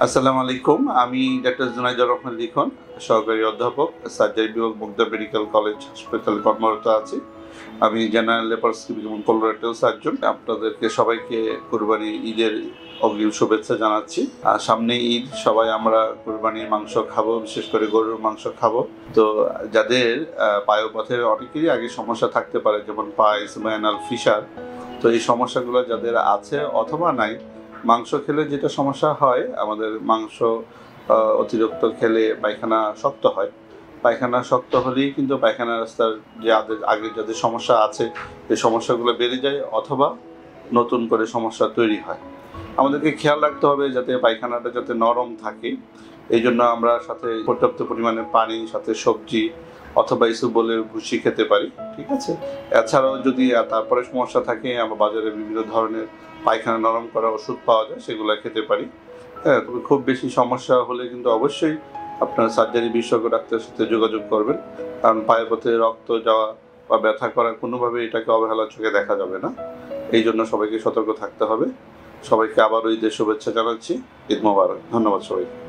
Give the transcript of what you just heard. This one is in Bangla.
আসসালামু আলাইকুম। আমি ডাক্তার জুনাইদুর রহমান লিখন, সহকারী অধ্যাপক, সার্জারি বিভাগ, মুগদা মেডিকেল কলেজ হাসপাতালে কর্মরত আছি। আমি জেনারেল ল্যাপারোস্কোপিক এবং কোলোরেক্টাল সার্জন। আপনাদেরকে সবাইকে কুরবানি ঈদের অগ্রিম শুভেচ্ছা জানাচ্ছি। আর সামনে ঈদ, সবাই আমরা কুরবানির মাংস খাবো, বিশেষ করে গরুর মাংস খাবো। তো যাদের পায়ুপথের অনেকেরই আগে সমস্যা থাকতে পারে, যেমন পাইলস বা অ্যানাল ফিশার। তো এই সমস্যাগুলো যাদের আছে অথবা নাই, মাংস খেলে যেটা সমস্যা হয়, আমাদের মাংস অতিরিক্ত খেলে পায়খানা শক্ত হয়। পায়খানা শক্ত হলেই কিন্তু পায়খানা রাস্তার যে আগে যাদের সমস্যা আছে, এই সমস্যাগুলো বেড়ে যায় অথবা নতুন করে সমস্যা তৈরি হয়। আমাদেরকে খেয়াল রাখতে হবে যাতে পায়খানাটা যাতে নরম থাকে। এই জন্য আমরা সাথে পর্যাপ্ত পরিমাণে পানি, সাথে সবজি অথবা ইসবগুলের ভুসি খেতে পারি। ঠিক আছে। এছাড়াও যদি তারপরে সমস্যা থাকে, আমরা বাজারে বিভিন্ন ধরনের পায়খানা নরম করা ওষুধ পাওয়া যায়, সেগুলো খেতে পারি। হ্যাঁ, তবে খুব বেশি সমস্যা হলে কিন্তু অবশ্যই আপনার সার্জারি বিশেষজ্ঞ ডাক্তারের সাথে যোগাযোগ করবেন। কারণ পায়ের পথে রক্ত যাওয়া বা ব্যথা করা কোনোভাবে এটাকে অবহেলার চোখে দেখা যাবে না। এই জন্য সবাইকে সতর্ক থাকতে হবে। সবাইকে আবারও ঈদের শুভেচ্ছা জানাচ্ছি। ঈদ মোবারক। ধন্যবাদ সবাইকে।